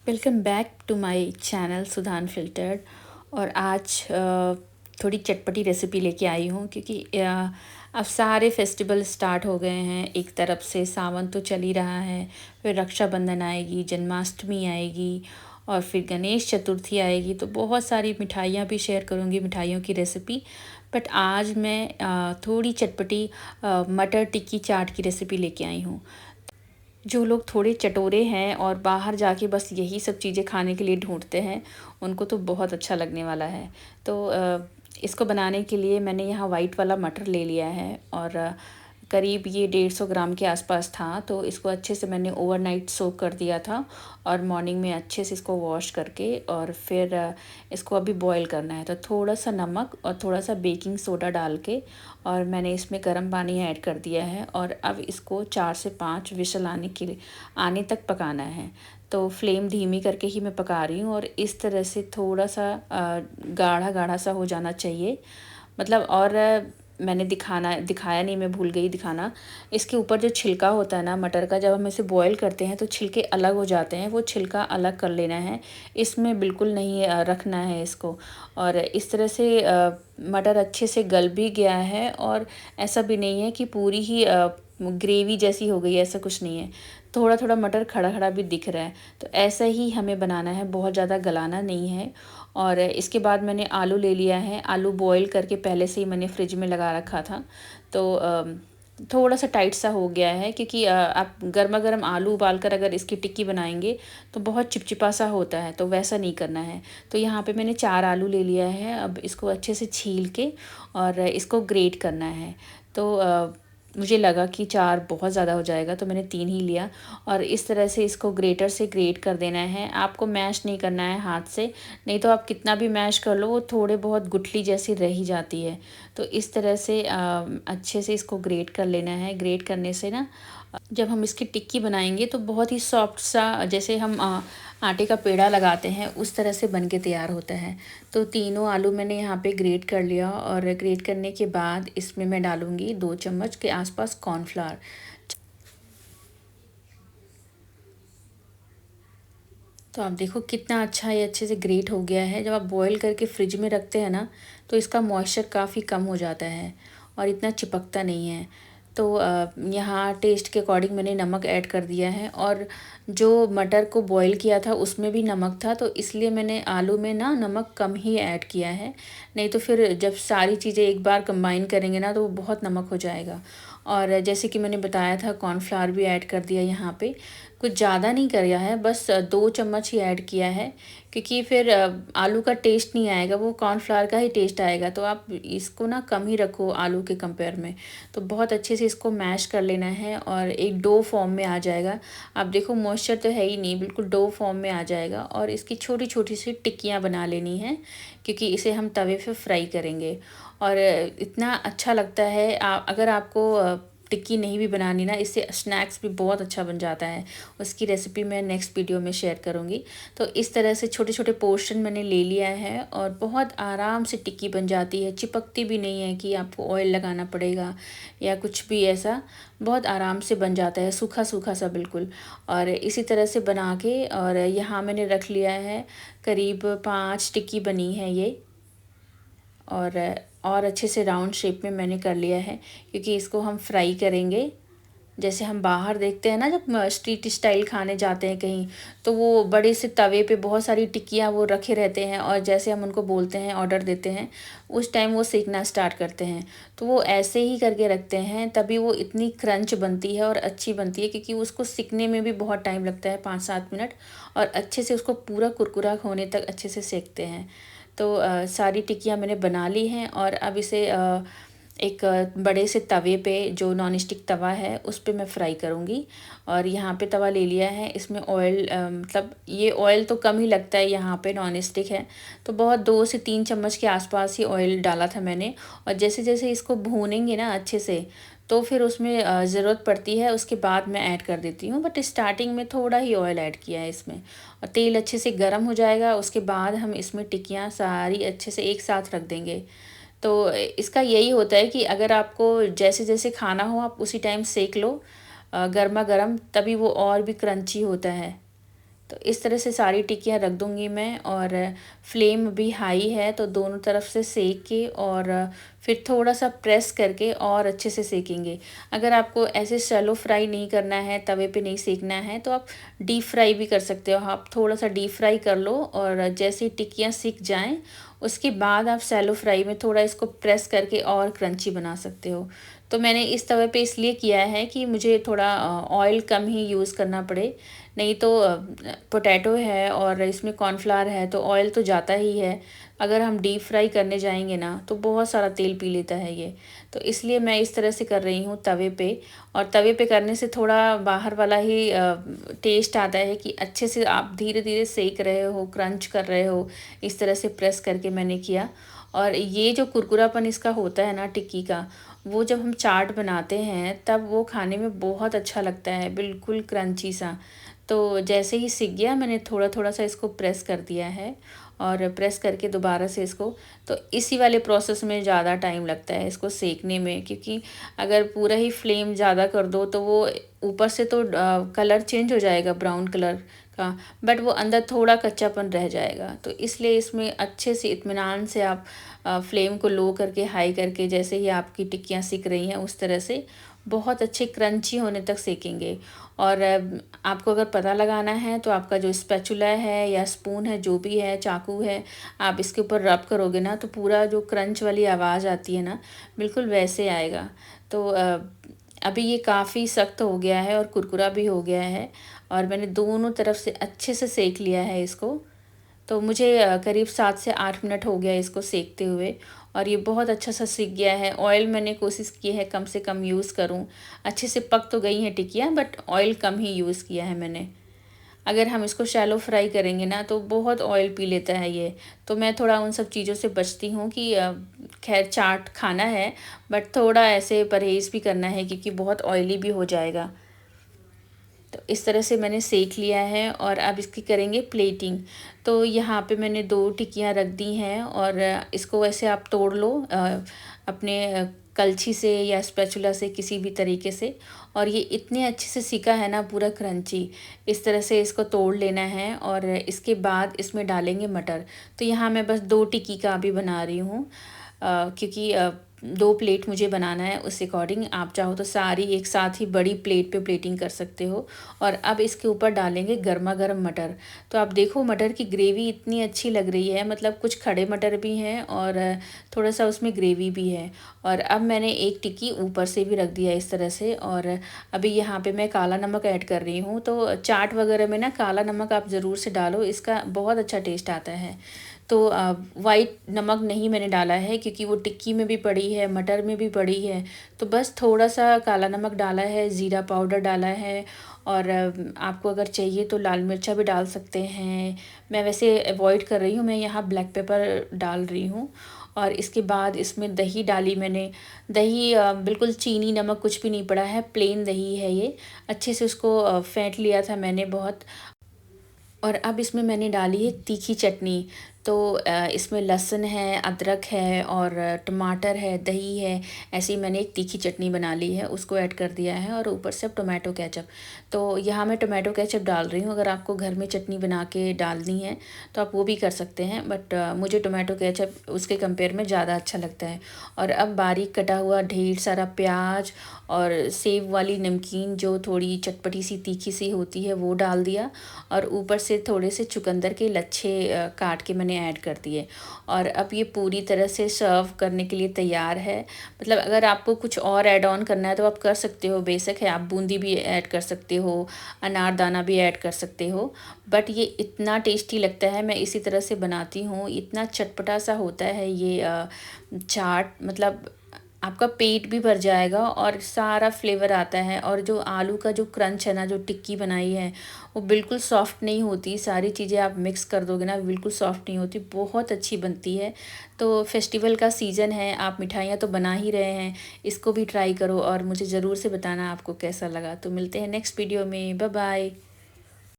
Welcome back to my channel Sudha unfiltered. और आज थोड़ी चटपटी रेसिपी लेके आई हूँ क्योंकि अब सारे फेस्टिवल स्टार्ट हो गए हैं। एक तरफ से सावन तो चल ही रहा है, फिर रक्षाबंधन आएगी, जन्माष्टमी आएगी और फिर गणेश चतुर्थी आएगी। तो बहुत सारी मिठाइयाँ भी शेयर करूँगी, मिठाइयों की रेसिपी। बट आज मैं थोड़ी चटपटी मटर टिक्की चाट की रेसिपी लेके आई हूँ। जो लोग थोड़े चटोरे हैं और बाहर जाके बस यही सब चीज़ें खाने के लिए ढूँढते हैं, उनको तो बहुत अच्छा लगने वाला है। तो इसको बनाने के लिए मैंने यहाँ वाइट वाला मटर ले लिया है और करीब ये 150 ग्राम के आसपास था। तो इसको अच्छे से मैंने ओवरनाइट सोक कर दिया था और मॉर्निंग में अच्छे से इसको वॉश करके और फिर इसको अभी बॉईल करना है। तो थोड़ा सा नमक और थोड़ा सा बेकिंग सोडा डाल के और मैंने इसमें गर्म पानी ऐड कर दिया है और अब इसको 4 से 5 विसल आने तक पकाना है। तो फ्लेम धीमी करके ही मैं पका रही हूँ और इस तरह से थोड़ा सा गाढ़ा गाढ़ा सा हो जाना चाहिए। मतलब और मैंने दिखाया नहीं, मैं भूल गई दिखाना। इसके ऊपर जो छिलका होता है ना मटर का, जब हम इसे बॉईल करते हैं तो छिलके अलग हो जाते हैं, वो छिलका अलग कर लेना है। इसमें बिल्कुल नहीं रखना है इसको। और इस तरह से मटर अच्छे से गल भी गया है और ऐसा भी नहीं है कि पूरी ही ग्रेवी जैसी हो गई है, ऐसा कुछ नहीं है। थोड़ा थोड़ा मटर खड़ा खड़ा भी दिख रहा है। तो ऐसा ही हमें बनाना है, बहुत ज़्यादा गलाना नहीं है। और इसके बाद मैंने आलू ले लिया है। आलू बॉईल करके पहले से ही मैंने फ्रिज में लगा रखा था। तो थोड़ा सा टाइट सा हो गया है क्योंकि आप गर्मा गर्म आलू उबाल कर अगर इसकी टिक्की बनाएंगे तो बहुत चिपचिपा सा होता है, तो वैसा नहीं करना है। तो यहाँ पे मैंने 4 आलू ले लिया है। अब इसको अच्छे से छील के और इसको ग्रेट करना है। तो मुझे लगा कि 4 बहुत ज़्यादा हो जाएगा, तो मैंने 3 ही लिया। और इस तरह से इसको ग्रेटर से ग्रेट कर देना है। आपको मैश नहीं करना है हाथ से, नहीं तो आप कितना भी मैश कर लो वो थोड़े बहुत गुठली जैसी रह ही जाती है। तो इस तरह से अच्छे से इसको ग्रेट कर लेना है। ग्रेट करने से ना जब हम इसकी टिक्की बनाएंगे तो बहुत ही सॉफ्ट सा, जैसे हम आटे का पेड़ा लगाते हैं उस तरह से बन के तैयार होता है। तो तीनों आलू मैंने यहाँ पे ग्रेट कर लिया और ग्रेट करने के बाद इसमें मैं डालूँगी 2 चम्मच के आसपास कॉर्नफ्लावर। तो आप देखो कितना अच्छा ये अच्छे से ग्रेट हो गया है। जब आप बॉईल करके फ्रिज में रखते हैं ना तो इसका मॉइस्चर काफ़ी कम हो जाता है और इतना चिपकता नहीं है। तो यहाँ टेस्ट के अकॉर्डिंग मैंने नमक ऐड कर दिया है और जो मटर को बॉईल किया था उसमें भी नमक था, तो इसलिए मैंने आलू में ना नमक कम ही ऐड किया है। नहीं तो फिर जब सारी चीज़ें एक बार कंबाइन करेंगे ना तो वो बहुत नमक हो जाएगा। और जैसे कि मैंने बताया था कॉर्नफ्लावर भी ऐड कर दिया यहाँ पे। कुछ ज़्यादा नहीं किया है, बस 2 चम्मच ही ऐड किया है क्योंकि फिर आलू का टेस्ट नहीं आएगा, वो कॉर्नफ्लावर का ही टेस्ट आएगा। तो आप इसको ना कम ही रखो आलू के कंपेयर में। तो बहुत अच्छे से इसको मैश कर लेना है और एक डो फॉर्म में आ जाएगा। आप देखो मॉइस्चर तो है ही नहीं, बिल्कुल डो फॉर्म में आ जाएगा। और इसकी छोटी छोटी सी टिक्कियाँ बना लेनी है क्योंकि इसे हम तवे पे फ्राई करेंगे। और इतना अच्छा लगता है। अगर आपको टिक्की नहीं भी बनानी ना, इससे स्नैक्स भी बहुत अच्छा बन जाता है। उसकी रेसिपी मैं नेक्स्ट वीडियो में शेयर करूँगी। तो इस तरह से छोटे छोटे पोर्शन मैंने ले लिया है और बहुत आराम से टिक्की बन जाती है। चिपकती भी नहीं है कि आपको ऑयल लगाना पड़ेगा या कुछ भी ऐसा। बहुत आराम से बन जाता है, सूखा सूखा सा बिल्कुल। और इसी तरह से बना के और यहाँ मैंने रख लिया है करीब 5 टिक्की बनी है ये। और अच्छे से राउंड शेप में मैंने कर लिया है क्योंकि इसको हम फ्राई करेंगे। जैसे हम बाहर देखते हैं ना, जब स्ट्रीट स्टाइल खाने जाते हैं कहीं, तो वो बड़े से तवे पे बहुत सारी टिक्कियाँ वो रखे रहते हैं और जैसे हम उनको बोलते हैं, ऑर्डर देते हैं, उस टाइम वो सेकना स्टार्ट करते हैं। तो वो ऐसे ही करके रखते हैं, तभी वो इतनी क्रंच बनती है और अच्छी बनती है क्योंकि उसको सिकने में भी बहुत टाइम लगता है, 5-7 मिनट। और अच्छे से उसको पूरा कुरकुरा होने तक अच्छे से सेकते हैं। तो सारी टिक्कियाँ मैंने बना ली हैं और अब इसे एक बड़े से तवे पे, जो नॉन स्टिक तवा है, उस पे मैं फ्राई करूँगी। और यहाँ पे तवा ले लिया है, इसमें ऑयल मतलब ये ऑयल तो कम ही लगता है, यहाँ पे नॉन स्टिक है तो बहुत 2 से 3 चम्मच के आसपास ही ऑयल डाला था मैंने। और जैसे जैसे इसको भूनेंगे ना अच्छे से, तो फिर उसमें ज़रूरत पड़ती है उसके बाद मैं ऐड कर देती हूँ। बट स्टार्टिंग में थोड़ा ही ऑयल ऐड किया है इसमें। और तेल अच्छे से गर्म हो जाएगा, उसके बाद हम इसमें टिक्कियाँ सारी अच्छे से एक साथ रख देंगे। तो इसका यही होता है कि अगर आपको जैसे जैसे खाना हो आप उसी टाइम सेक लो गरमा गरम, तभी वो और भी क्रंची होता है। तो इस तरह से सारी टिक्कियाँ रख दूँगी मैं, और फ्लेम भी हाई है तो दोनों तरफ से सेक के और फिर थोड़ा सा प्रेस करके और अच्छे से सेकेंगे। अगर आपको ऐसे शैलो फ्राई नहीं करना है, तवे पे नहीं सेकना है, तो आप डीप फ्राई भी कर सकते हो। आप थोड़ा सा डीप फ्राई कर लो और जैसे ही टिक्कियाँ सिक जाएँ उसके बाद आप शैलो फ्राई में थोड़ा इसको प्रेस करके और क्रंची बना सकते हो। तो मैंने इस तवे पे इसलिए किया है कि मुझे थोड़ा ऑयल कम ही यूज़ करना पड़े, नहीं तो पोटैटो है और इसमें कॉर्नफ्लावर है तो ऑयल तो जाता ही है। अगर हम डीप फ्राई करने जाएंगे ना तो बहुत सारा तेल पी लेता है ये। तो इसलिए मैं इस तरह से कर रही हूँ तवे पे, और तवे पे करने से थोड़ा बाहर वाला ही टेस्ट आता है कि अच्छे से आप धीरे धीरे सेक रहे हो, क्रंच कर रहे हो। इस तरह से प्रेस करके मैंने किया, और ये जो कुरकुरापन इसका होता है ना टिक्की का, वो जब हम चाट बनाते हैं तब वो खाने में बहुत अच्छा लगता है, बिल्कुल क्रंची सा। तो जैसे ही सिक गया मैंने थोड़ा थोड़ा सा इसको प्रेस कर दिया है, और प्रेस करके दोबारा से इसको, तो इसी वाले प्रोसेस में ज़्यादा टाइम लगता है इसको सेकने में, क्योंकि अगर पूरा ही फ्लेम ज़्यादा कर दो तो वो ऊपर से तो कलर चेंज हो जाएगा ब्राउन कलर का, बट वो अंदर थोड़ा कच्चापन रह जाएगा। तो इसलिए इसमें अच्छे से इत्मीनान से आप फ्लेम को लो करके हाई करके, जैसे ही आपकी टिक्कियाँ सिक रही हैं उस तरह से बहुत अच्छे क्रंची होने तक सेकेंगे। और आपको अगर पता लगाना है तो आपका जो स्पैचुला है या स्पून है, जो भी है, चाकू है, आप इसके ऊपर रब करोगे ना तो पूरा जो क्रंच वाली आवाज़ आती है ना, बिल्कुल वैसे आएगा। तो अभी ये काफ़ी सख्त हो गया है और कुरकुरा भी हो गया है, और मैंने दोनों तरफ से अच्छे से सेक लिया है इसको। तो मुझे करीब 7 से 8 मिनट हो गया इसको सेकते हुए, और ये बहुत अच्छा सा सिक गया है। ऑयल मैंने कोशिश की है कम से कम यूज़ करूं। अच्छे से पक तो गई हैं टिक्कियाँ, बट ऑयल कम ही यूज़ किया है मैंने। अगर हम इसको शैलो फ्राई करेंगे ना तो बहुत ऑयल पी लेता है ये। तो मैं थोड़ा उन सब चीज़ों से बचती हूँ कि खैर चाट खाना है, बट थोड़ा ऐसे परहेज़ भी करना है क्योंकि बहुत ऑयली भी हो जाएगा। तो इस तरह से मैंने सेक लिया है, और अब इसकी करेंगे प्लेटिंग। तो यहाँ पे मैंने 2 टिक्कियाँ रख दी हैं, और इसको ऐसे आप तोड़ लो अपने कलछी से या स्पैचुला से, किसी भी तरीके से। और ये इतने अच्छे से सिका है ना पूरा क्रंची, इस तरह से इसको तोड़ लेना है, और इसके बाद इसमें डालेंगे मटर। तो यहाँ मैं बस 2 टिक्की का अभी बना रही हूँ, क्योंकि 2 प्लेट मुझे बनाना है, उस अकॉर्डिंग आप चाहो तो सारी एक साथ ही बड़ी प्लेट पे प्लेटिंग कर सकते हो। और अब इसके ऊपर डालेंगे गर्मा गर्म मटर। तो आप देखो मटर की ग्रेवी इतनी अच्छी लग रही है, मतलब कुछ खड़े मटर भी हैं और थोड़ा सा उसमें ग्रेवी भी है। और अब मैंने एक टिक्की ऊपर से भी रख दिया इस तरह से, और अभी यहाँ पे मैं काला नमक ऐड कर रही हूँ। तो चाट वगैरह में ना काला नमक आप ज़रूर से डालो, इसका बहुत अच्छा टेस्ट आता है। तो वाइट नमक नहीं मैंने डाला है क्योंकि वो टिक्की में भी पड़ी है, मटर में भी पड़ी है। तो बस थोड़ा सा काला नमक डाला है, ज़ीरा पाउडर डाला है, और आपको अगर चाहिए तो लाल मिर्चा भी डाल सकते हैं। मैं वैसे अवॉइड कर रही हूँ, मैं यहाँ ब्लैक पेपर डाल रही हूँ। और इसके बाद इसमें दही डाली मैंने। दही बिल्कुल चीनी नमक कुछ भी नहीं पड़ा है, प्लेन दही है ये। अच्छे से उसको फेंट लिया था मैंने बहुत। और अब इसमें मैंने डाली है तीखी चटनी। तो इसमें लहसुन है, अदरक है, और टमाटर है, दही है। ऐसे ही मैंने एक तीखी चटनी बना ली है, उसको ऐड कर दिया है, और ऊपर से अब टोमेटो केचप। तो यहाँ मैं टोमेटो केचप डाल रही हूँ। अगर आपको घर में चटनी बना के डालनी है तो आप वो भी कर सकते हैं, बट मुझे टोमेटो केचप उसके कंपेयर में ज़्यादा अच्छा लगता है। और अब बारीक कटा हुआ ढेर सारा प्याज और सेव वाली नमकीन जो थोड़ी चटपटी सी तीखी सी होती है वो डाल दिया, और ऊपर से थोड़े से चुकंदर के लच्छे काट के मैंने ऐड कर दिए। और अब ये पूरी तरह से सर्व करने के लिए तैयार है। मतलब अगर आपको कुछ और ऐड ऑन करना है तो आप कर सकते हो, बेशक है, आप बूंदी भी ऐड कर सकते हो, अनारदाना भी ऐड कर सकते हो। बट ये इतना टेस्टी लगता है, मैं इसी तरह से बनाती हूँ। इतना चटपटा सा होता है ये चाट, मतलब आपका पेट भी भर जाएगा और सारा फ्लेवर आता है। और जो आलू का जो क्रंच है ना, जो टिक्की बनाई है वो बिल्कुल सॉफ्ट नहीं होती। सारी चीज़ें आप मिक्स कर दोगे ना, बिल्कुल सॉफ्ट नहीं होती, बहुत अच्छी बनती है। तो फेस्टिवल का सीज़न है, आप मिठाइयाँ तो बना ही रहे हैं, इसको भी ट्राई करो और मुझे ज़रूर से बताना आपको कैसा लगा। तो मिलते हैं नेक्स्ट वीडियो में, बाय बाय।